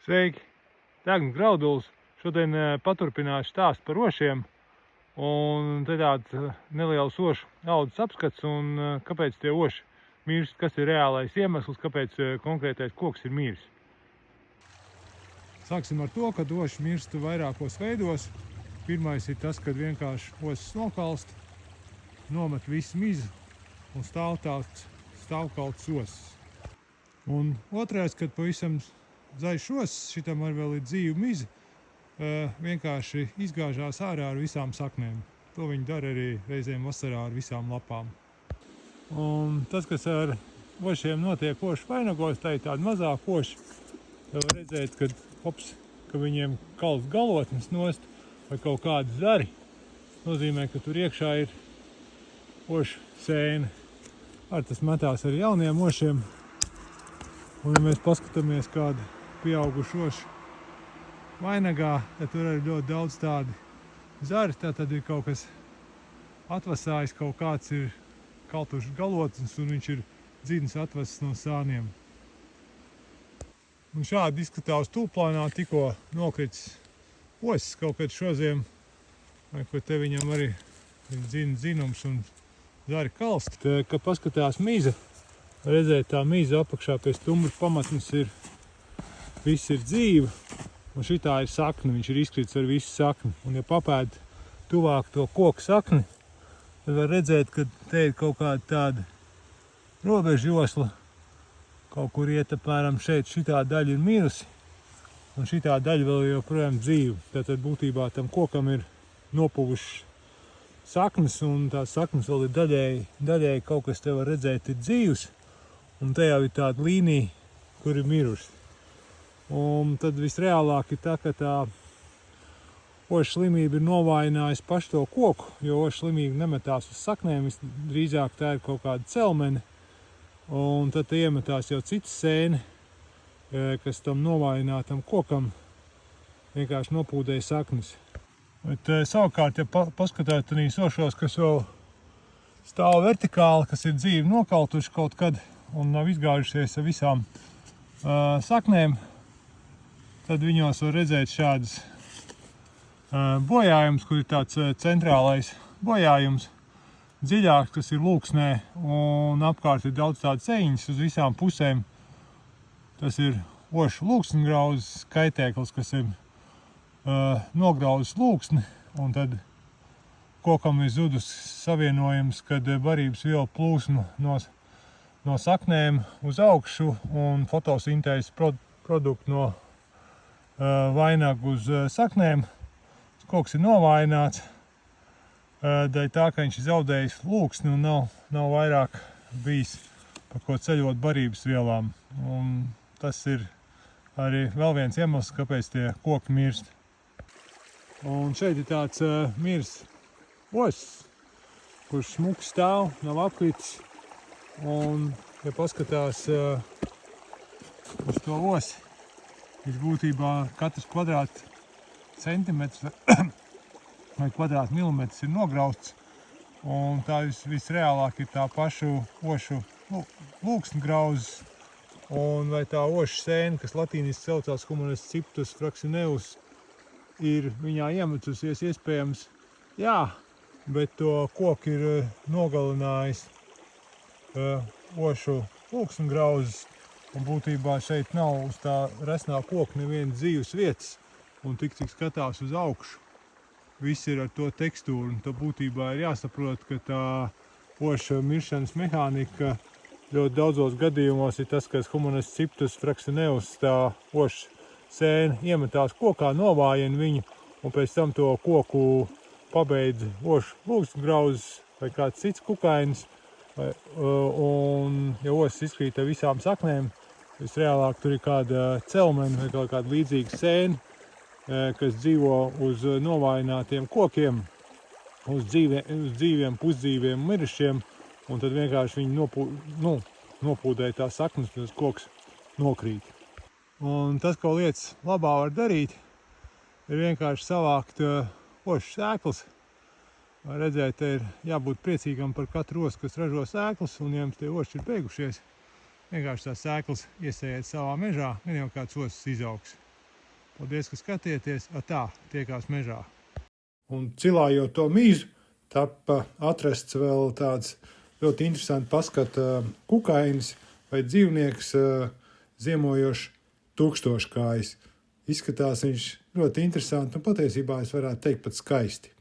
Sveiki! Degns Graudulis. Šodien paturpināšu stāstu par ošiem. Un te tāds neliels ošu audzes apskats un kāpēc tie oši mirst, kas ir reālais iemesls, kāpēc konkrētais koks ir miris. Sāksim ar to, ka oši mirst vairākos veidos. Pirmais ir tas, kad vienkārši osis nokalst, nomet visu mizu un stāv tāds stāvkalts osis. Un otrais, kad pavisam zaļš osis, šitam ar vēl ir dzīva miza, vienkārši izgāžās ārā ar visām saknēm. To viņi dara arī reizēm vasarā ar visām lapām. Un tas, kas ar ošiem notiek ošu vainagos, tā ir tāda mazāk oši. Var redzēt, ka viņiem kalst galotnes nost vai kaut kādi zari. Nozīmē, ka tur iekšā ir ošu sēne. Ar tas metās ar jauniem ošiem. Un, ja mēs paskatāmies kādu pieaugušu ošu vainagā, tad tur arī ļoti daudz tādi zari. Tad ir kaut kas atvasājis, kaut kāds ir kaltušs galotnes un viņš ir dzidnis atvesis no sāniem. Un šādi izskatās tūplānā tikko nokritis osis kaut kad šoziem, ko te viņam arī ir dzinums un zari kalst. Kad paskatās miza, redzēt tā miza apakšā pie stumbra pamatnes viss ir dzīva, un šitā ir sakne, viņš ir izkritis ar visu sakni. Un ja papēd tuvāk to koku sakni, tad var redzēt, ka te ir kaut kāda tāda robežjosla, kaut kur iet apmēram šeit, šitā daļa ir mirusi, un šitā daļa vēl joprojām dzīva. Tātad būtībā tam kokam ir nopuvušas saknes, un tās saknes vēl ir daļēji kaut kas te var redzēt ir dzīvs, un te jau ir tāda līnija, kur ir mirusi. Un tad visreālāk ir tā, ka tā ošu slimība ir novājinājusi pašu to koku, jo ošu slimība nemetās uz saknēm, drīzāk tā ir kaut kāda celmene, un tad iemetās jau cita sēne, kas tam novājinātam kokam vienkārši nopūdēja saknes. Bet savukārt, ja paskatāt tādīs ošos, kas vēl stāv vertikāli, kas ir dzīvi nokaltuši kaut kad un nav izgājušies ar visām saknēm, tad viņos var redzēt šādas bojājums, kur ir tāds centrālais bojājums, dziļāks, kas ir lūksnē, un apkārt ir daudz tādas eņas uz visām pusēm. Tas ir ošu lūksnegrauzes kaitēklis, kas ir nograuzis lūksni, un tad kokam ir zudus savienojums, kad barības viela plūsma no saknēm uz augšu un fotosintēzes produktu no vainagu uz saknēm. Koks ir novājināts, dēļ tā, ka viņš ir zaudējis lūksni un nav vairāk bijis par ko ceļot barības vielām. Un tas ir arī vēl viens iemesls, kāpēc tie koki mirst. Un šeit ir tāds mirs osis, kurš smuki stāv, nav apkritis. Un, ja paskatās uz to osi, viņš būtībā katrs kvadrāt centimetrs vai kvadrātmilimetrs ir nograuzts. Un tā visreālāk ir tā pašu ošu lūksnegrauzes. Un vai tā ošu sēne, kas latīniski saucās Humanus ciptus fraxineus, ir viņā iemetusies iespējams, jā, bet to koku ir nogalinājis ošu lūksnegrauzes. Un būtībā šeit nav uz tā resnā koka nevienas dzīves vietas. Un tik cik skatās uz augšu, viss ir ar to tekstūru. Un tā būtībā ir jāsaprot, ka tā oša miršanas mehānika ļoti daudzos gadījumos ir tas, kas Humanus ciptus fraxineus, tā oša sēne iemetās kokā, novājina viņu, un pēc tam to koku pabeidz ošu lūksnegrauzes vai kāds cits kukainis. Un, ja osis izkrīt ar visām saknēm, visreālāk tur ir kāda celmene vai kāda līdzīga sēne, kas dzīvo uz novājinātiem kokiem, uz dzīviem, pusdzīviem mirušiem, un tad vienkārši viņi nopūdēja tās saknes, un tas koks nokrīt. Un tas, ko lietas labā var darīt, ir vienkārši savākt ošu sēklas. Var redzēt, te ir jābūt priecīgam par katru osu, kas ražo sēklas, un ja jums tie oši ir beigušies, vienkārši tās sēklas iesējiet savā mežā, gan jau kāds osis izaugs. Paldies, ka skatieties. Tā tiekās mežā. Un cilājot to mīzu, tapa atrasts vēl tāds ļoti interesanti paskata kukainis vai dzīvnieks ziemojošs tūkstoškājs. Izskatās viņš ļoti interesanti un patiesībā es varētu teikt pat skaisti.